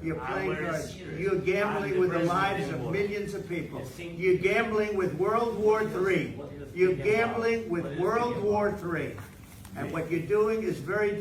You're playing cards. You're gambling with the lives of millions of people. You're gambling with World War III. You're gambling with World War III. And what you're doing is very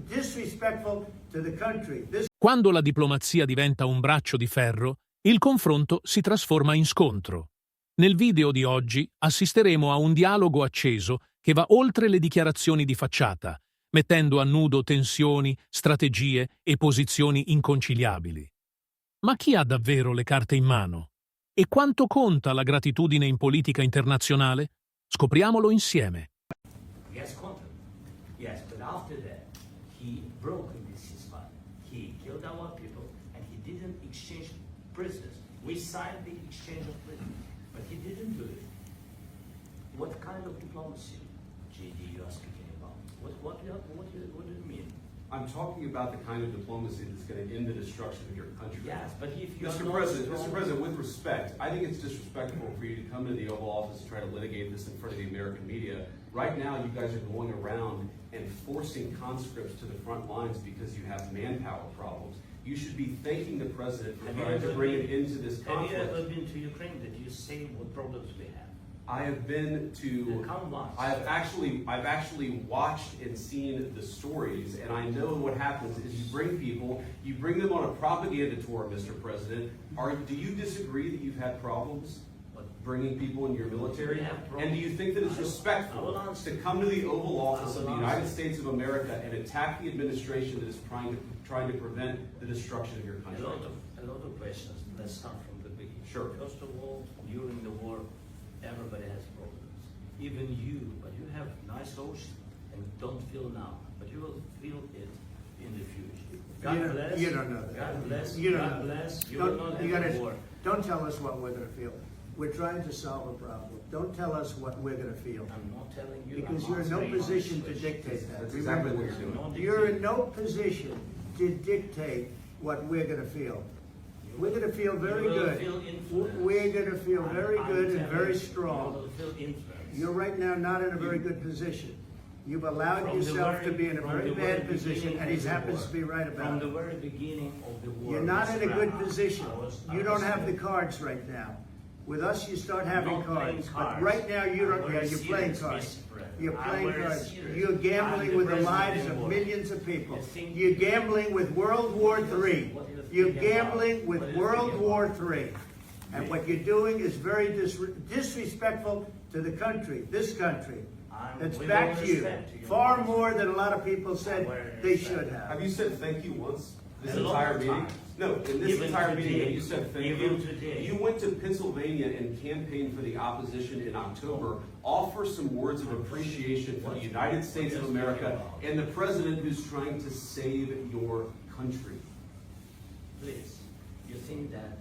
disrespectful to the country. Quando la diplomazia diventa un braccio di ferro, il confronto si trasforma in scontro. Nel video di oggi assisteremo a un dialogo acceso che va oltre le dichiarazioni di facciata, mettendo a nudo tensioni, strategie e posizioni inconciliabili. Ma chi ha davvero le carte in mano? E quanto conta la gratitudine in politica internazionale? Scopriamolo insieme. Yes, Conte. Yes, but after that, he broke this ceasefire. He killed our people, and he didn't exchange prisoners. We signed the exchange of prisoners, but he didn't do it. What kind of diplomacy, GD, you are speaking about? What do you mean? I'm talking about the kind of diplomacy that's going to end the destruction of your country. Yes, but if you Mr. President, with respect, I think it's disrespectful for you to come to the Oval Office and try to litigate this in front of the American media. Right now, you guys are going around and forcing conscripts to the front lines because you have manpower problems. You should be thanking the President for trying to bring it into this conflict. Have you ever been to Ukraine? Did you see what problems we have? I have been to. I've actually watched and seen the stories, and I know what happens is you bring people, you bring them on a propaganda tour, Mr. President. Do you disagree that you've had problems bringing people in your military? And do you think that it's respectful to come to the Oval Office of the United States of America and attack the administration that is trying to prevent the destruction of your country? A lot of questions. Let's start from the beginning. Sure. First of all, during the war, everybody has problems, even you, but you have nice ocean and don't feel now, but you will feel it in the future. God bless. You don't know that. God bless. You don't God know. bless. You will not have a war. Don't tell us what we're going to feel. We're trying to solve a problem. Don't tell us what we're going to feel. I'm not telling you. Because you're in no position to dictate that. That's exactly what you're doing. You're in no position to dictate what we're going to feel. We're going to feel very good. We're going to feel very good and very strong. You're right now not in a very good position. You've allowed yourself to be in a very bad position, and he happens to be right about it. From the very beginning of the war. You're not in a good position. You don't have the cards right now. With us, you start having cards. But right now, you don't. Yeah, you're playing cards. You're playing cards. You're gambling with the lives of millions of people. You're gambling with World War III. You're gambling with World War III. And what you're doing is very disrespectful to the country, this country. It's back to you. Far more than a lot of people said they should have. Have you said thank you once? This entire meeting? No, in this entire meeting, you said thank you. You went to Pennsylvania and campaigned for the opposition in October. Offer some words of appreciation for the United States of America and the president who's trying to save your country. Please, you think that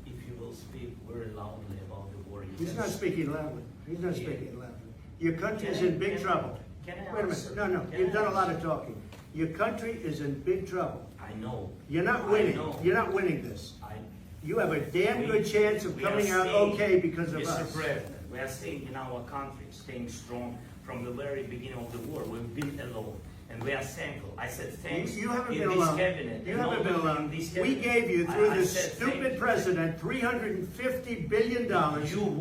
if you will speak very loudly about the war, He's not speaking loudly. He's not speaking loudly. Your country is in big trouble. Wait a minute. No. You've done a lot of talking. Your country is in big trouble. I know. You're not winning. You're not winning this. You have a damn good chance of coming out okay because of us. Mr. President, we are staying in our country, staying strong from the very beginning of the war. We've been alone. And we are thankful. I said thanks. You haven't been alone. You haven't been alone. We gave you, through this stupid president, $350 billion.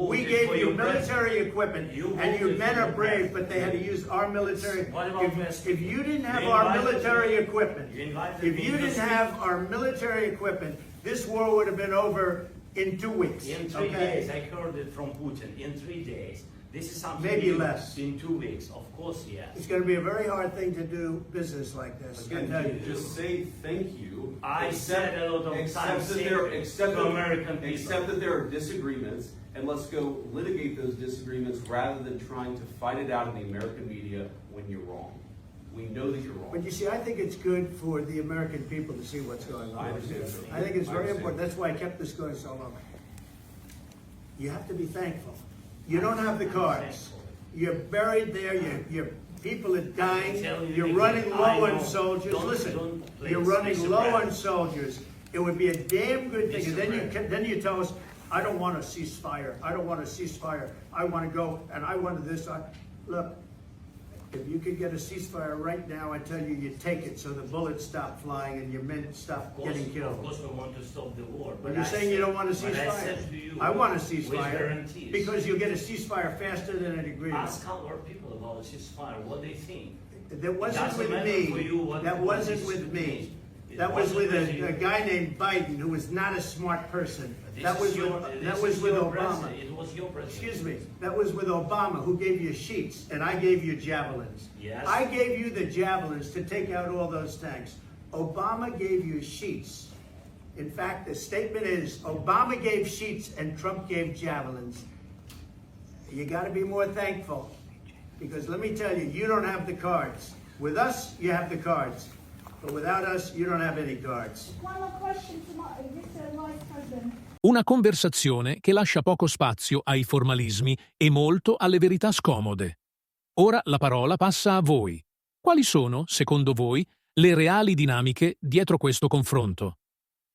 We gave you military equipment, and your men are brave, but they had to use our military. If you didn't have our military equipment, this war would have been over in 2 weeks. In 3 days, I heard it from Putin. In 3 days. This is something maybe less. In 2 weeks, of course, yes. It's going to be a very hard thing to do business like this. Again, just say thank you. I said a lot of times to American people. Accept that there are disagreements, and let's go litigate those disagreements rather than trying to fight it out in the American media when you're wrong. We know that you're wrong. But you see, I think it's good for the American people to see what's going on. I understand. I think it's very important. That's why I kept this going so long. You have to be thankful. You don't have the cards. You're buried there. Your people are dying. You're running low on soldiers. Listen, you're running low on soldiers. It would be a damn good thing. And then you tell us, I don't want a ceasefire. I don't want a ceasefire. I want to go and I want this. Look, If you could get a ceasefire right now, I tell you, you take it so the bullets stop flying and your men stop getting killed. Of course we want to stop the war. But you're saying you don't want a but I ceasefire? said to you, I want a with ceasefire guarantees. because you'll get a ceasefire faster than an agreement. Ask our people about a ceasefire, what they think. That wasn't doesn't with matter for me. you what- That what wasn't this with me. means. It That was with wasn't with a you. guy named Biden, who was not a smart person. This That was is with your- that this was is with your Obama. president. It was your president. Excuse me. That was with Obama, who gave you sheets, and I gave you javelins. Yes. I gave you the javelins to take out all those tanks. Obama gave you sheets. In fact, the statement is Obama gave sheets and Trump gave javelins. You got to be more thankful, because let me tell you, you don't have the cards. With us, you have the cards, but without us, you don't have any cards. One more question to Mr. Vice President. Una conversazione che lascia poco spazio ai formalismi e molto alle verità scomode. Ora la parola passa a voi. Quali sono, secondo voi, le reali dinamiche dietro questo confronto?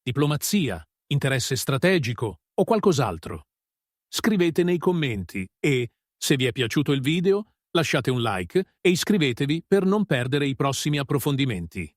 Diplomazia, interesse strategico o qualcos'altro? Scrivete nei commenti e, se vi è piaciuto il video, lasciate un like e iscrivetevi per non perdere i prossimi approfondimenti.